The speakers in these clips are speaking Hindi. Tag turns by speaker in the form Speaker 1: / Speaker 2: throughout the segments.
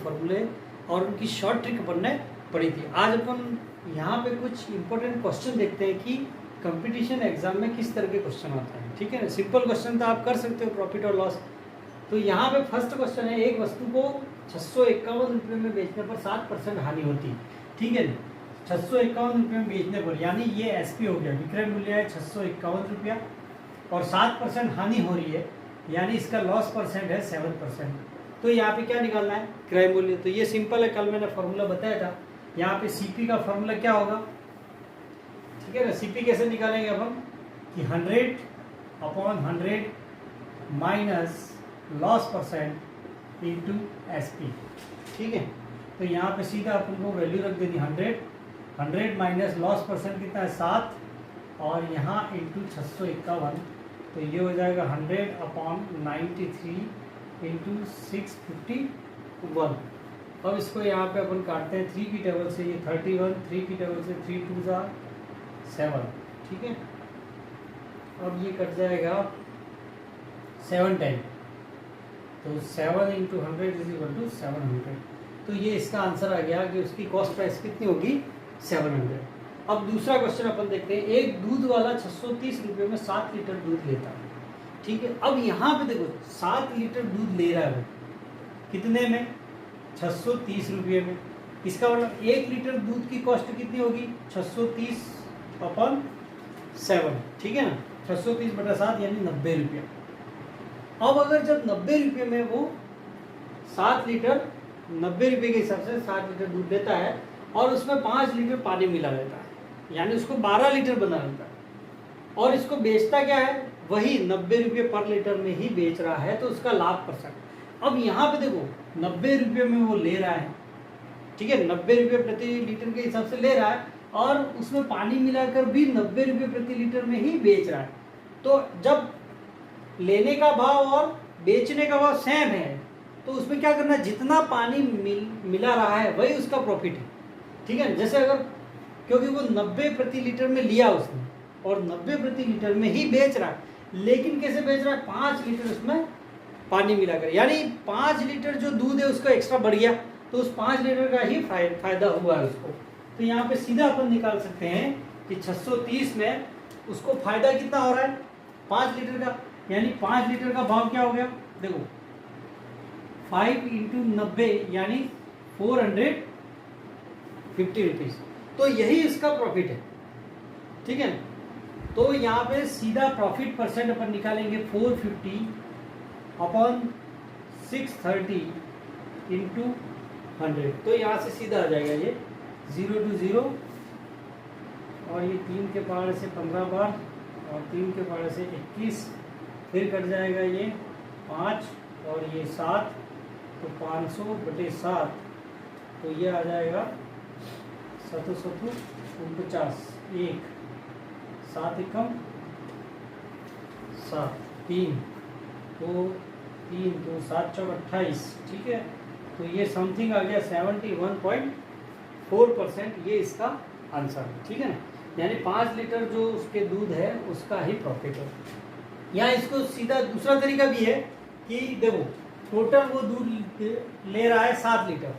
Speaker 1: फॉर्मूले और उनकी शॉर्ट ट्रिक अपन ने पढ़ी थी। आज अपन यहाँ पे कुछ इंपॉर्टेंट क्वेश्चन देखते हैं कि कंपटीशन एग्जाम में किस तरह के क्वेश्चन आता है। ठीक है ना, सिंपल क्वेश्चन तो आप कर सकते हो, प्रॉफिट और लॉस। तो यहाँ पे फर्स्ट क्वेश्चन है, एक वस्तु को 651 रुपये में बेचने पर 7% हानि होती है। ठीक है ना, 651 रुपये में बेचने पर, यानी ये एसपी हो गया, विक्रय मूल्य है 651 रुपया और 7% हानि हो रही है, यानी इसका लॉस परसेंट है 7%। तो यहाँ पे क्या निकालना है, क्रय मूल्य। तो ये सिंपल है, कल मैंने फॉर्मूला बताया था। यहाँ पे सीपी का फॉर्मूला क्या होगा, ठीक है ना, सीपी कैसे निकालेंगे अब हम कि 100/100 minus loss percent into SP. ठीक है, तो यहाँ पे सीधा अपन को वैल्यू रख देनी 100 माइनस लॉस परसेंट कितना है 7 और यहाँ इंटू 651, तो ये हो जाएगा 100/93 इंटू 651। अब इसको यहाँ पे अपन काटते हैं 3 की टेबल से, ये 31, 3 की टेबल से 3 2 7। ठीक है, अब ये कट जाएगा 7 टाइम, तो 7 इंटू 100 इज इक्वल टू 700। तो ये इसका आंसर आ गया कि उसकी कॉस्ट प्राइस कितनी होगी 700। अब दूसरा क्वेश्चन अपन देखते हैं, एक दूध वाला 630 रुपये में 7 लीटर दूध लेता है। ठीक है, अब यहाँ पे देखो 7 लीटर दूध ले रहा है वो, कितने में, 630 रुपये में। इसका मतलब 1 लीटर दूध की कॉस्ट कितनी होगी 630/7। ठीक है ना, 630/7 यानी 90 रुपया। अब अगर जब 90 रुपये में वो 7 लीटर, 90 रुपये के हिसाब से 7 लीटर दूध देता है और उसमें 5 लीटर पानी मिला रहता है, यानी उसको 12 लीटर बना रहता है, और इसको बेचता क्या है, वही 90 रुपये पर लीटर में ही बेच रहा है, तो उसका लाभ परसेंट। अब यहाँ पे देखो 90 रुपये में वो ले रहा है, ठीक है, 90 रुपये प्रति लीटर के हिसाब से ले रहा है और उसमें पानी मिलाकर भी 90 रुपये प्रति लीटर में ही बेच रहा है। तो जब लेने का भाव और बेचने का भाव सेम है, तो उसमें क्या करना है, जितना पानी मिला रहा है वही उसका प्रॉफिट है। ठीक है, जैसे अगर, क्योंकि वो 90 प्रति लीटर में लिया उसने और 90 प्रति लीटर में ही बेच रहा है, लेकिन कैसे बेच रहा है, 5 लीटर उसमें पानी मिलाकर, यानी 5 लीटर जो दूध है उसका एक्स्ट्रा बढ़ गया, तो उस 5 लीटर का ही फायदा हुआ है उसको। तो यहाँ पे सीधा अपन निकाल सकते हैं कि 630 में उसको फायदा कितना हो रहा है 5 लीटर का, यानी 5 लीटर का भाव क्या हो गया, देखो 5 इंटू 90 यानी 450 रुपीज। तो यही इसका प्रॉफिट है। ठीक है, तो यहाँ पे सीधा प्रॉफिट परसेंट अपन निकालेंगे 450/630 इंटू 100। तो यहाँ से सीधा आ जाएगा ये 0 to 0 और ये 3 के पहाड़ से 15 बार और 3 के पहाड़ से 21, फिर कट जाएगा ये 5 और ये 7, तो 500/7, तो ये आ जाएगा 750, 1 7 एकम 7 3, तो 3 तो 7 चौक 28। ठीक है, तो ये समथिंग आ गया 71.4%, ये इसका आंसर है। ठीक है ना, यानी 5 लीटर जो उसके दूध है उसका ही प्रॉफिट है। यहाँ इसको सीधा दूसरा तरीका भी है कि देखो टोटल वो दूध ले रहा है 7 लीटर।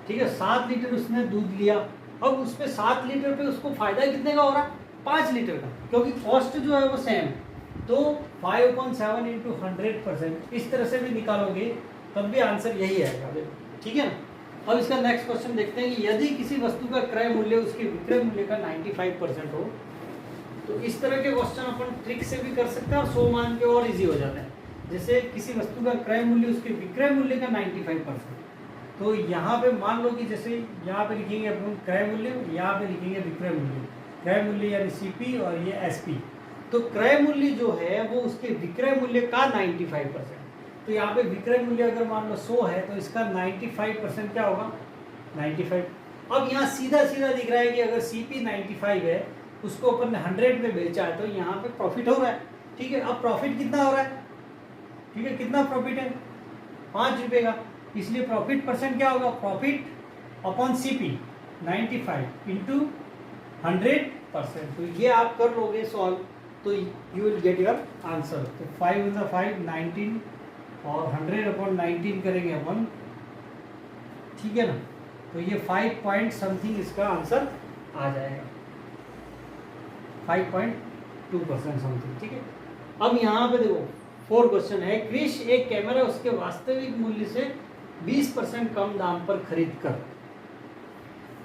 Speaker 1: ठीक है, 7 लीटर उसने दूध लिया, अब उसमें 7 लीटर पे उसको फायदा कितने का हो रहा है 5 लीटर का, क्योंकि कॉस्ट जो है वो सेम है। तो 5/7 इंटू 100%, इस तरह से भी निकालोगे तब भी आंसर यही आएगा। ठीक है ना, अब इसका नेक्स्ट क्वेश्चन देखते हैं कि यदि किसी वस्तु का क्रय मूल्य उसके विक्रय मूल्य का 95% हो, तो इस तरह के क्वेश्चन अपन ट्रिक से भी कर सकते हैं और 100 मान के और इजी हो जाता है। जैसे किसी वस्तु का क्रय मूल्य उसके विक्रय मूल्य का 95%, तो यहाँ पे मान लो कि जैसे यहाँ पे लिखेंगे अपन क्रय मूल्य, यहाँ पे लिखेंगे विक्रय मूल्य। क्रय मूल्य यानी सीपी और ये एसपी। तो क्रय मूल्य जो है वो उसके विक्रय मूल्य का 95%, तो यहाँ पे विक्रय मूल्य अगर मान लो 100 है तो इसका 95% क्या होगा 95। अब यहाँ सीधा सीधा दिख रहा है कि अगर सीपी 95 है, उसको अपन ने 100 में बेचा है, तो यहाँ पे प्रॉफिट हो रहा है। ठीक है, अब प्रॉफिट कितना हो रहा है, ठीक है, कितना प्रॉफिट है 5 रुपये का, इसलिए प्रॉफिट परसेंट क्या होगा, प्रॉफिट अपॉन सीपी 95 इंटू 100%। तो ये आप कर लोगे सॉल्व, तो you will get your answer. तो 5 × 5 19 और 100/19 करेंगे अपन ठीक है ना। तो ये 5 पॉइंट समथिंग इसका आंसर आ जाएगा, 5.2% समथिंग। ठीक है, अब यहाँ पे देखो 4 क्वेश्चन है। क्रिश एक कैमरा उसके वास्तविक मूल्य से 20% कम दाम पर खरीद कर,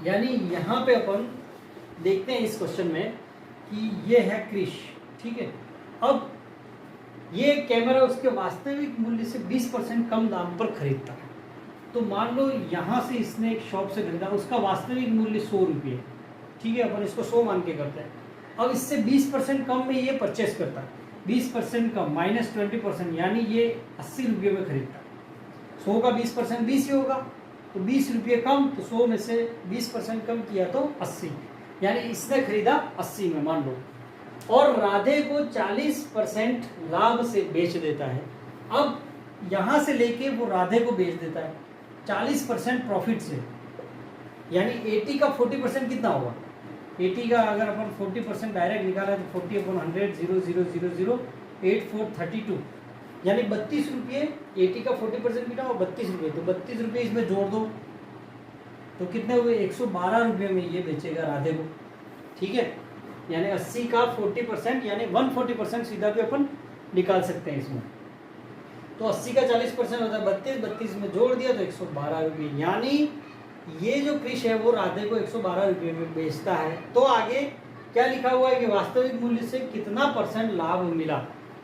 Speaker 1: यानी यहाँ पे अपन देखते हैं इस क्वेश्चन में कि ये है क्रिश, ठीक है। अब ये कैमरा उसके वास्तविक मूल्य से 20% कम दाम पर खरीदता है। तो मान लो यहाँ से इसने एक शॉप से खरीदा, उसका वास्तविक मूल्य 100 रुपये, ठीक है, अपन इसको 100 मान के करते हैं। अब इससे 20% कम में ये परचेस करता है, 20% कम माइनस 20%, यानी ये 80 रुपये में खरीदता है। 100 का 20% 20 ही होगा, तो 20 रुपये कम, तो 100 में से 20% कम किया तो 80, यानी इसने खरीदा 80 में मान लो, और राधे को 40% लाभ से बेच देता है। अब यहाँ से लेके वो राधे को बेच देता है 40% प्रॉफिट से, यानी 80 का 40% कितना होगा? 80 का अगर अपन 40% डायरेक्ट निकाला तो 40/100 0008432, यानी 32 रुपये। 80 का 40% कितना हो? 32 रुपये। तो 32 रुपये इसमें जोड़ दो तो कितने हुए? 112 रुपये में ये बेचेगा राधे को, ठीक है। यानी 80 का 40% यानी 140% सीधा भी अपन निकाल सकते हैं इसमें। तो 80 का 40% होता है 32, 32 में जोड़ दिया तो 112 रुपये, यानी ये जो क्रिश है वो राधे को 112 रुपये में बेचता है। तो आगे क्या लिखा हुआ है कि वास्तविक मूल्य से कितना % लाभ मिला।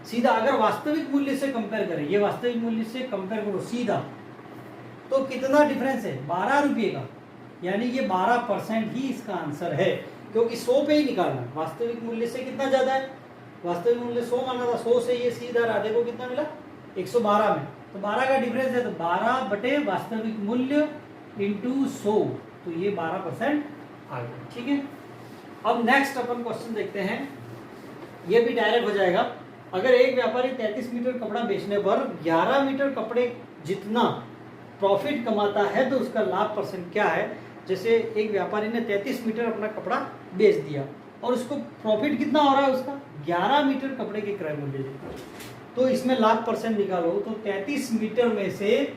Speaker 1: सीधा अगर वास्तविक मूल्य से कंपेयर करें, ये वास्तविक मूल्य से कंपेयर करो सीधा, तो कितना डिफरेंस है? 12 रुपये का, यानी ये 12% ही इसका आंसर है, क्योंकि 100 पे ही निकालना। वास्तविक मूल्य से कितना ज्यादा है? वास्तविक मूल्य 100 माना था, 100 से ये सीधा राधे को कितना मिला? 112 में, तो 12 का डिफरेंस है, तो 12 बटे वास्तविक मूल्य इंटू 100, तो ये 12% आ गया, ठीक है। अब नेक्स्ट अपन क्वेश्चन देखते हैं, ये भी डायरेक्ट हो जाएगा। अगर एक व्यापारी 33 मीटर कपड़ा बेचने पर 11 मीटर कपड़े जितना प्रॉफिट कमाता है तो उसका लाभ % क्या है? जैसे एक व्यापारी ने 33 मीटर अपना कपड़ा बेच दिया और उसको प्रॉफिट कितना हो रहा है उसका? 11 मीटर कपड़े के क्रय मूल्य जितना। तो इसमें लाभ % निकालो, तो 33 मीटर में से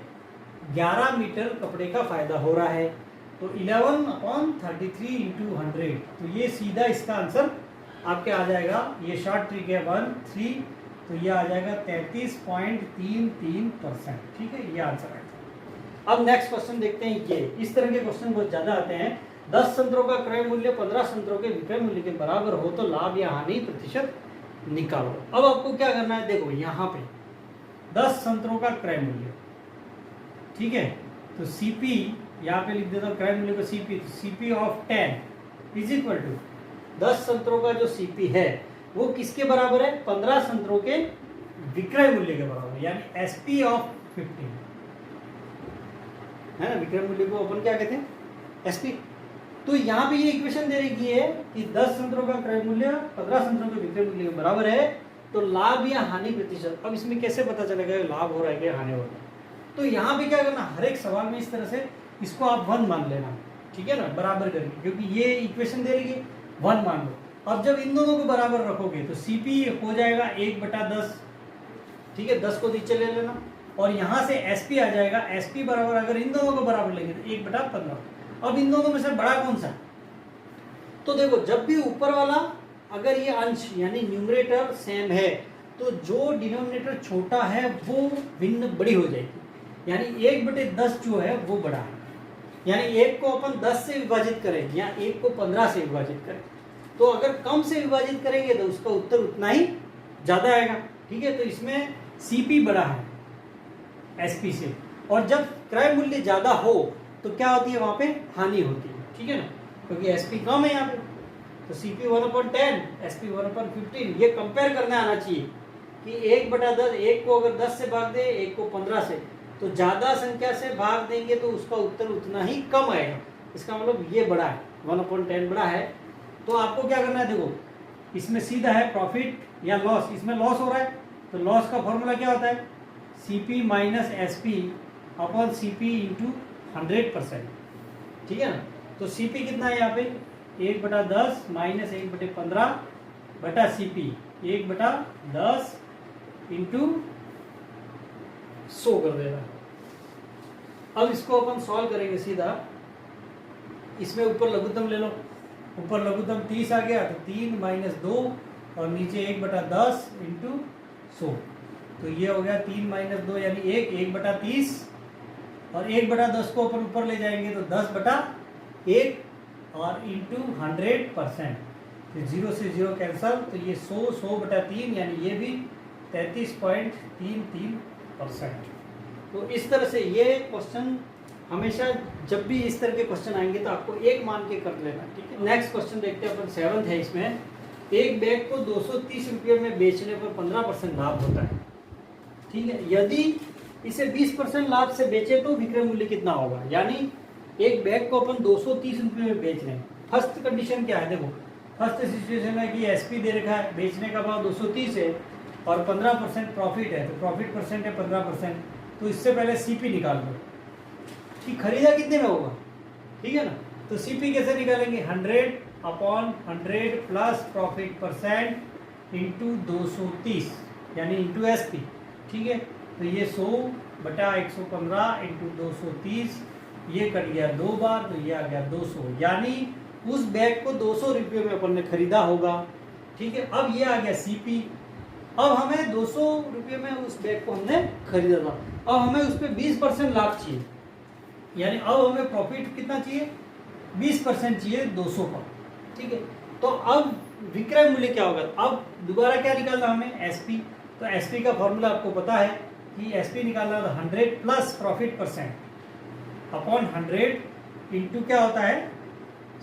Speaker 1: 11 मीटर कपड़े का फायदा हो रहा है, तो 11/33 × 100, तो ये सीधा इसका आंसर आपके आ जाएगा। ये शॉर्ट ट्रिक है 1 3, तो ये आ जाएगा 33.33%, ठीक है, ये आंसर आएगा। अब नेक्स्ट क्वेश्चन देखते हैं। ये इस तरह के क्वेश्चन बहुत ज्यादा आते हैं। 10 संतरों का क्रय मूल्य 15 संतरों के विक्रय मूल्य के बराबर हो तो लाभ या हानि प्रतिशत निकालो। अब आपको क्या करना है, देखो यहाँ पे 10 संतरों का क्रय मूल्य, ठीक है, तो सीपी यहाँ पे लिख देता हूँ, क्रय मूल्य को CP of 10 is equal to 10 संतरों का जो सीपी है वो किसके बराबर है? 15 संतरों के विक्रय मूल्य के बराबर, यानी एसपी ऑफ 15 है ना। विक्रय मूल्य को अपन क्या कहते हैं? एसपी। तो यहाँ पे ये इक्वेशन दे रखी है कि 10 संतरों का क्रय मूल्य 15 संतरों के विक्रय मूल्य के बराबर है, तो लाभ या हानि प्रतिशत। अब इसमें कैसे पता चलेगा लाभ हो रहा है क्या हानि हो रहा है? तो यहाँ पे क्या करना, हर एक सवाल में इस तरह से इसको आप 1 मान लेना, ठीक है ना, बराबर करके, क्योंकि ये इक्वेशन दे रही है 1 मान लो। अब जब इन दोनों को बराबर रखोगे तो सीपी हो जाएगा 1/10, ठीक है, 10 को नीचे ले लेना, और यहाँ से एसपी आ जाएगा, एसपी बराबर अगर इन दोनों को बराबर लेंगे तो 1/15। अब इन दोनों में से बड़ा कौन सा? तो देखो जब भी ऊपर वाला अगर ये अंश यानी न्यूमरेटर सेम है तो जो डिनोमिनेटर छोटा है वो भिन्न बड़ी हो जाएगी, यानी 1/10 जो है वो बड़ा है। यानी 1 को अपन 10 से विभाजित करें या 1 को 15 से विभाजित करें, तो अगर कम से विभाजित करेंगे तो उसका उत्तर उतना ही ज्यादा आएगा, ठीक है। तो इसमें सीपी बड़ा है एसपी से, और जब क्रय मूल्य ज्यादा हो तो क्या होती है? वहां पे हानि होती है, ठीक है ना, क्योंकि एसपी कम है यहाँ पे। तो सीपी 1/10, एसपी 1/15, ये कंपेयर करने आना चाहिए कि 1/10, 1 को अगर 10 से भाग दे, 1 को 15 से, तो ज्यादा संख्या से भाग देंगे तो उसका उत्तर उतना ही कम आएगा। इसका मतलब ये बड़ा है, 1/10 बड़ा है। तो आपको क्या करना है, देखो इसमें सीधा है प्रॉफिट या लॉस, इसमें लॉस हो रहा है तो लॉस का फॉर्मूला क्या होता है? CP minus SP upon CP into 100%, ठीक है ना। तो सीपी कितना है यहाँ पे? 1/10 माइनस 1/15 बटा सीपी 1/10 इंटू 100 कर देना, अब इसको अपन सॉल्व करेंगे सीधा। इसमें ऊपर लघुत्तम ले लो, ऊपर लघुत्तम 30 आ गया तो 3 - 2 और नीचे 1/10 इंटू 100, तो ये हो गया 3 - 2 यानी 1/30 और 1/10 को अपन ऊपर ले जाएंगे तो 10/1 और इंटू 100%, तो 0 से 0 कैंसल, तो ये 100/3 यानी ये भी 33.33%। तो इस तरह से ये क्वेश्चन हमेशा जब भी इस तरह के क्वेश्चन आएंगे तो आपको एक मान के कर लेना, ठीक है। नेक्स्ट क्वेश्चन देखते हैं अपन, 7th है। इसमें एक बैग को 230 रुपये में बेचने पर 15% लाभ होता है, ठीक है। यदि इसे 20% लाभ से बेचे तो विक्रय मूल्य कितना होगा। यानी एक बैग को अपन 230 रुपये में बेच रहे हैं। फर्स्ट कंडीशन क्या है, देखो फर्स्ट सिचुएशन है कि एसपी दे रखा है, बेचने का भाव 230 है और 15% प्रॉफिट है, तो प्रॉफिट परसेंट है 15%, तो इससे पहले सीपी निकाल लो कि खरीदा कितने में होगा, ठीक है ना। तो सीपी कैसे निकालेंगे, 100/100 प्लस प्रॉफिट परसेंट इंटू 230 यानी इंटू एसपी, ठीक है। तो ये 100/115 इंटू 230, ये कट गया 2 बार तो ये आ गया 200, यानी उस बैग को 200 रुपये में अपन ने खरीदा होगा, ठीक है। अब ये आ गया सीपी। अब हमें 200 रुपये में उस बैग को हमने खरीदा था, अब हमें उस पर 20% लाभ चाहिए, यानी अब हमें प्रॉफिट कितना चाहिए, 20% चाहिए 200 का, ठीक है। तो अब विक्रय मूल्य क्या होगा, अब दोबारा क्या निकालना हमें, एसपी। तो एसपी का फॉर्मूला आपको पता है कि एसपी निकालना था 100 plus profit percent upon 100 into क्या होता है,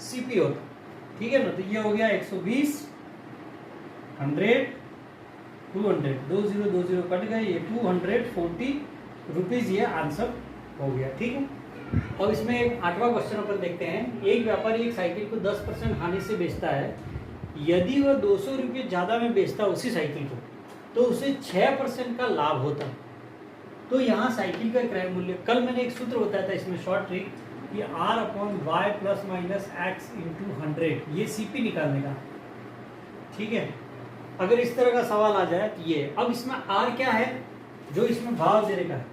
Speaker 1: सीपी होता, ठीक है ना। तो ये हो गया 120, 100, 200, 20 कट गए, ये 240 रुपीज, ये आंसर हो गया, ठीक है। और इसमें एक 8वां क्वेश्चन अपन देखते हैं। एक व्यापारी एक साइकिल को 10% हानि से बेचता है, यदि वह 200 रुपये ज़्यादा में बेचता उसी साइकिल को तो उसे 6% का लाभ होता। तो यहाँ साइकिल का क्रय मूल्य, कल मैंने एक सूत्र बताया था इसमें शॉर्ट ट्रिक कि R/Y + -X × 100, ये सीपी निकालने का, ठीक है। अगर इस तरह का सवाल आ जाए तो ये, अब इसमें R क्या है, जो इसमें भाव दे रखा है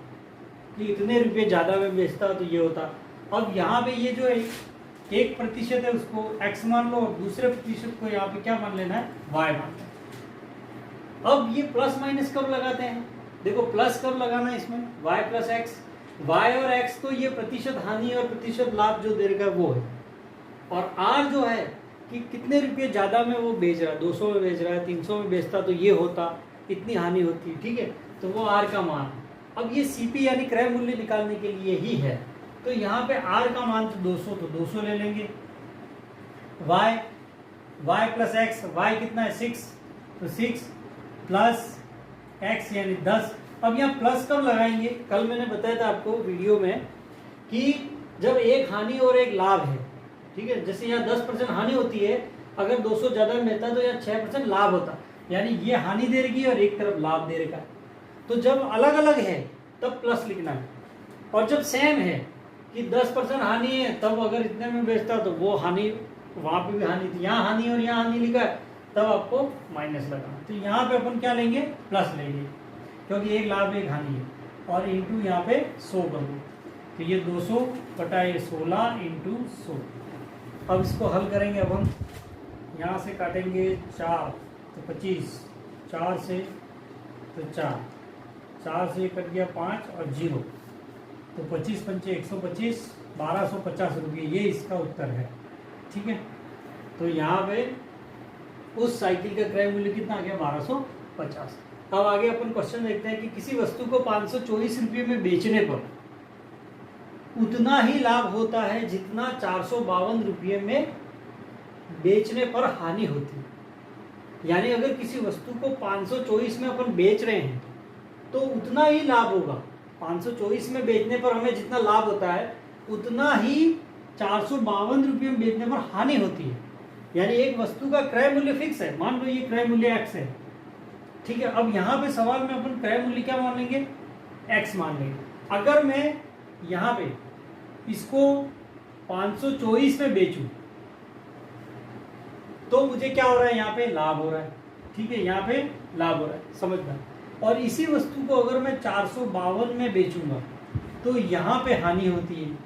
Speaker 1: कि इतने रुपये ज़्यादा में बेचता तो ये होता। अब यहाँ पे ये जो 1% है उसको x मान लो और दूसरे प्रतिशत को यहाँ पे क्या मान लेना है, y मान लेना है। अब ये प्लस माइनस कब लगाते हैं, देखो प्लस कब लगाना है इसमें, y + x, y और x तो ये प्रतिशत हानि और प्रतिशत लाभ जो दे रखा है वो है, और r जो है कि कितने रुपये ज़्यादा में वो बेच रहा है, 200 में बेच रहा है, 300 में बेचता तो ये होता, इतनी हानि होती, ठीक है। तो वो r का मान। अब ये सीपी यानी क्रय मूल्य निकालने के लिए ही है, तो यहाँ पे r का मान तो 200, तो 200 ले लेंगे। y + x, y कितना है 6, तो 6 प्लस x यानी 10। अब यहाँ प्लस कब लगाएंगे, कल मैंने बताया था आपको वीडियो में कि जब एक हानि और एक लाभ है, ठीक है। जैसे यहाँ 10% हानि होती है, अगर 200 ज़्यादा मिलता तो यहाँ 6% लाभ होता, यानी ये हानि दे रही है और एक तरफ लाभ दे रखा है। तो जब अलग अलग है तब प्लस लिखना है, और जब सेम है कि 10% हानि है तब अगर इतने में बेचता तो वो हानि, वहाँ पे भी हानि थी, यहाँ हानि और यहाँ हानि लिखा है तब आपको माइनस लगाना। तो यहाँ पे अपन क्या लेंगे, प्लस लेंगे, क्योंकि एक लाभ एक हानि है, और इंटू यहाँ पे 100 कर दो, तो ये 200/16 इंटू 100। अब इसको हल करेंगे, अब हम यहाँ से काटेंगे 4 तो 25, 4 से तो 4 से कट गया 5 और 0, तो 25 × 5 = 125, 1250 रुपये, ये इसका उत्तर है, ठीक है। तो यहाँ पे उस साइकिल का क्रय मूल्य कितना आ गया, 1250। अब आगे अपन क्वेश्चन देखते हैं कि किसी वस्तु को 524 रुपये में बेचने पर उतना ही लाभ होता है जितना 452 रुपये में बेचने पर हानि होती है। यानी अगर किसी वस्तु को 524 में अपन बेच रहे हैं तो उतना ही लाभ होगा, 524 में बेचने पर हमें जितना लाभ होता है उतना ही 452 रुपये में बेचने पर हानि होती है। यानी एक वस्तु का क्रय मूल्य फिक्स है, मान लो ये क्रय मूल्य x है, ठीक है। अब यहाँ पे सवाल में अपन क्रय मूल्य क्या मान लेंगे, x मान लेंगे। अगर मैं यहाँ पे इसको 524 में बेचूं तो मुझे क्या हो रहा है, यहाँ पे लाभ हो रहा है, ठीक है, यहाँ पे लाभ हो रहा है, समझना। और इसी वस्तु को अगर मैं 452 में बेचूंगा तो यहाँ पे हानि होती है।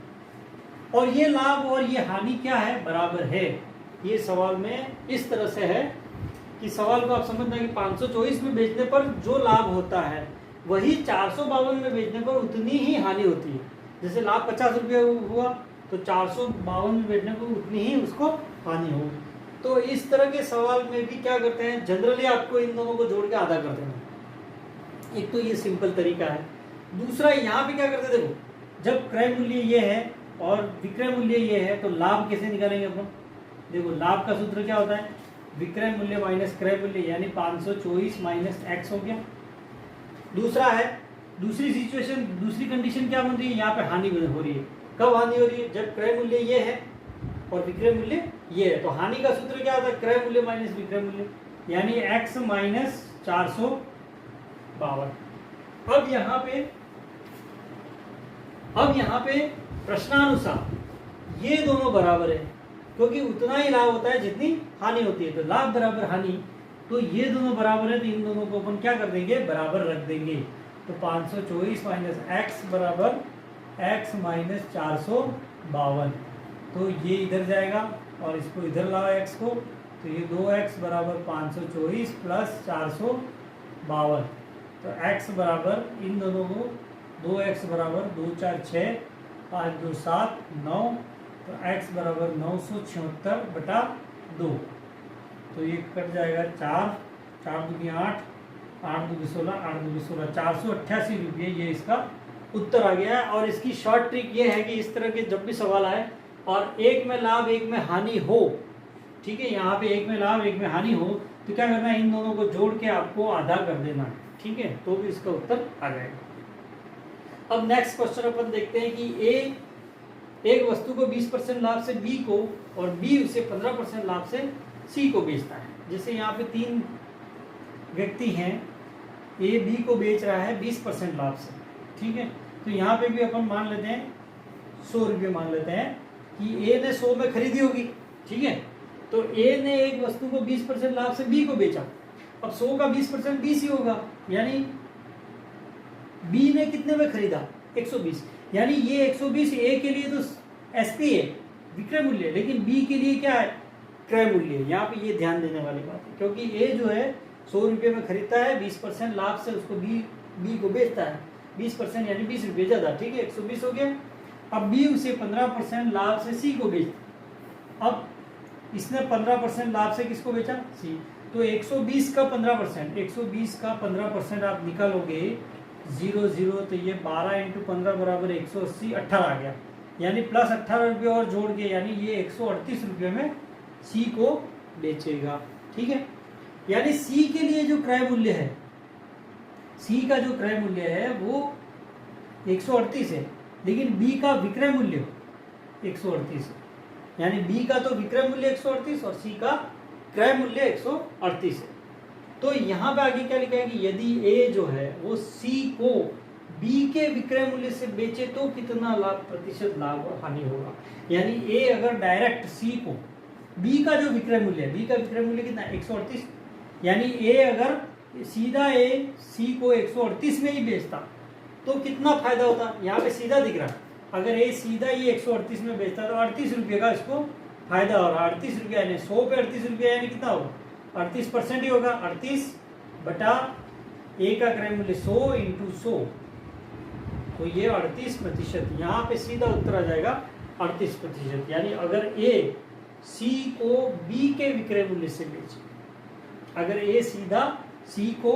Speaker 1: और ये लाभ और ये हानि क्या है, बराबर है। ये सवाल में इस तरह से है कि सवाल को आप समझना कि 524 में बेचने पर जो लाभ होता है वही 452 में बेचने पर उतनी ही हानि होती है। जैसे लाभ 50 रुपये हुआ तो 452 में बेचने पर उतनी ही उसको हानि होगी। तो इस तरह के सवाल में भी क्या करते हैं, जनरली आपको इन दोनों को जोड़ के आधा कर देना। एक तो ये सिंपल तरीका है। दूसरा यहाँ पे क्या करते हैं, देखो जब क्रय मूल्य ये है और विक्रय मूल्य ये है तो लाभ कैसे निकालेंगे अपन। देखो लाभ का सूत्र क्या होता है, विक्रय मूल्य माइनस क्रय मूल्य, यानी 524 माइनस एक्स हो गया। दूसरा है, दूसरी सिचुएशन, दूसरी कंडीशन क्या बन रही है, यहाँ पे हानि हो रही है। कब हानि हो रही है, जब क्रय मूल्य ये है और विक्रय मूल्य ये है। तो हानि का सूत्र क्या होता है, क्रय मूल्य माइनस विक्रय मूल्य, यानी x माइनस 452। अब यहाँ पे प्रश्नानुसार ये दोनों बराबर है, क्योंकि उतना ही लाभ होता है जितनी हानि होती है। तो लाभ बराबर हानि, तो ये दोनों बराबर है, तो इन दोनों को अपन क्या कर देंगे, बराबर रख देंगे। तो 524 माइनस एक्स बराबर x माइनस 452। तो ये इधर जाएगा और इसको इधर लाओ x को, तो ये 2x बराबर 524 प्लस 452। तो x बराबर इन दोनों को 2x बराबर 2 4 6 5 2 7 9, तो x बराबर 976/2। तो ये कट जाएगा 4 4 दूनी 8 8 दूनी 16 8 दूनी 16, 488 रुपये ये इसका उत्तर आ गया है। और इसकी शॉर्ट ट्रिक ये है कि इस तरह के जब भी सवाल आए और एक में लाभ एक में हानि हो, ठीक है, यहाँ पे एक में लाभ एक में हानि हो, तो क्या करना है, इन दोनों को जोड़ के आपको आधा कर देना है, ठीक है, तो भी इसका उत्तर आ जाएगा। अब नेक्स्ट क्वेश्चन अपन देखते हैं कि ए एक वस्तु को 20% लाभ से बी को और बी उसे 15% लाभ से सी को बेचता है। जैसे यहाँ पे 3 व्यक्ति हैं, ए बी को बेच रहा है 20% लाभ से, ठीक है। तो यहाँ पे भी अपन मान लेते हैं 100 रुपये मान लेते हैं कि ए ने 100 में खरीदी होगी, ठीक है। तो ए ने एक वस्तु को 20% लाभ से बी को बेचा। अब 100 का 20% 20 ही होगा, यानी बी ने कितने में खरीदा, 120, यानी ये 120 ए के लिए तो एसपी है, विक्रय मूल्य, लेकिन बी के लिए क्या है, क्रय मूल्य। यहाँ पे ये ध्यान देने वाली बात है, क्योंकि ए जो है 100 रुपये में खरीदता है, 20% लाभ से उसको बी को बेचता है, 20% यानी 20 रुपये ज़्यादा, ठीक है, 120 हो गया। अब बी उसे 15% लाभ से सी को बेचता। अब इसने 15% लाभ से किसको बेचा, सी। तो 120 का 15%, 120 का 15% आप निकालोगे 0 0, तो ये 12 × 15 बराबर 180, 18 आ गया, यानी प्लस 18 रुपये और जोड़ के, यानी ये 138 रुपये में सी को बेचेगा, ठीक है। यानी सी के लिए जो क्रय मूल्य है, सी का जो क्रय मूल्य है वो 138 है, लेकिन बी का विक्रय मूल्य 138 है, यानी बी का तो विक्रय मूल्य 138 और सी का क्रय मूल्य 138 है। तो यहाँ पे आगे क्या लिखा है कि यदि ए जो है वो सी को बी के विक्रय मूल्य से बेचे तो कितना प्रतिशत लाभ और हानि होगा। यानी ए अगर डायरेक्ट सी को, बी का जो विक्रय मूल्य है, बी का विक्रय मूल्य कितना, 138, यानी ए अगर सीधा ए सी को 138 में ही बेचता तो कितना फायदा होता, यहाँ पे सीधा दिख रहा है। अगर ए सीधा ये 138 में बेचता तो 38 रुपये का इसको फायदा हो रहा है। 38 रुपये यानी 100 पे 38 रुपये यानी कितना होगा, 38% ही होगा। 38 बटा ए का क्रय मूल्य 100 × 100, तो ये 38%, यहाँ पे सीधा उत्तर आ जाएगा 38%। यानी अगर ए सी को बी के विक्रय मूल्य से बेचे, अगर ए सीधा सी को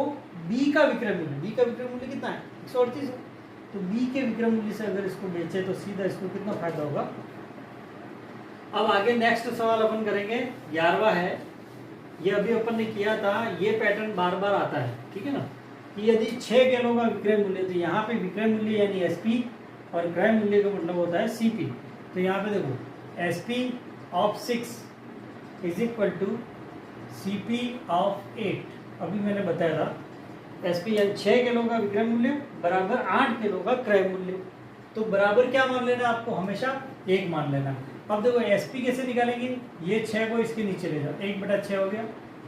Speaker 1: बी का विक्रय मूल्य, बी का विक्रय मूल्य कितना है, 138 है, तो बी के विक्रय मूल्य से अगर इसको बेचे तो सीधा इसको कितना फायदा होगा। अब आगे नेक्स्ट सवाल अपन करेंगे, 11वां है। ये अभी अपन ने किया था, ये पैटर्न बार बार आता है, ठीक है ना, कि यदि 6 किलो का विक्रय मूल्य, तो यहाँ पे विक्रय मूल्य यानी एसपी और क्रय मूल्य का मतलब होता है सीपी। तो यहाँ पे देखो SP of 6 is equal to CP of 8। अभी मैंने बताया था एसपी यानी 6 किलो का विक्रय मूल्य बराबर 8 किलो का क्रय मूल्य। तो बराबर क्या मान लेना, आपको हमेशा 1 मान लेना। अब देखो एसपी कैसे निकालेंगे, ये 6 को इसके नीचे ले जाओ, 1/6 हो गया।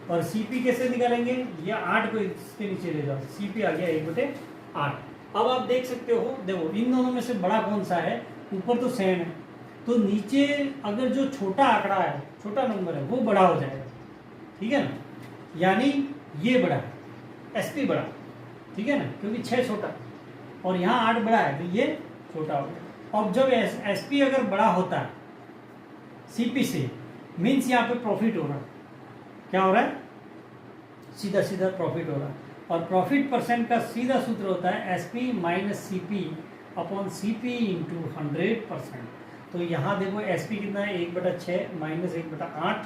Speaker 1: और सीपी कैसे निकालेंगे, ये 8 को इसके नीचे ले जाओ, सीपी आ गया 1/8। अब आप देख सकते हो, देखो इन दोनों में से बड़ा कौन सा है, ऊपर तो सेम है, तो नीचे अगर जो छोटा आंकड़ा है, छोटा नंबर है, वो बड़ा हो जाएगा, ठीक है ना, यानी ये बड़ा है, एसपी बड़ा, ठीक है ना, क्योंकि 6 छोटा और यहाँ 8 बड़ा है, तो ये छोटा हो गया। अब जब एसपी अगर बड़ा होता है सीपी से, मीन्स यहाँ पे प्रॉफिट हो रहा है, क्या हो रहा है, सीधा सीधा प्रॉफिट हो रहा है। और प्रॉफिट परसेंट का सीधा सूत्र होता है SP minus CP upon CP into 100%। तो यहाँ देखो एसपी कितना है, 1/6 माइनस 1/8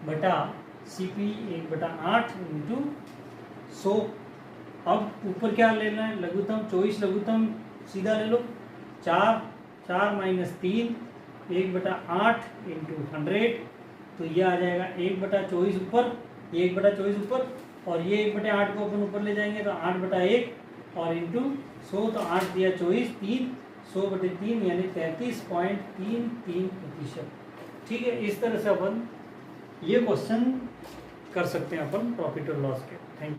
Speaker 1: बटा सीपी 1/8 इंटू 100। अब ऊपर क्या लेना है, लघुत्तम, 24 लघुत्तम सीधा ले लो, 4 माइनस 3 1/8 इंटू 100, तो ये आ जाएगा 1/24 ऊपर, 1/24 ऊपर, और ये 1/8 को अपन ऊपर ले जाएंगे तो 8/1 और इंटू 100, तो 8 दिया 24, 3 100/3 यानी 33.33%। ठीक है, इस तरह से अपन ये क्वेश्चन कर सकते हैं अपन प्रॉफिट और लॉस के। Thank you.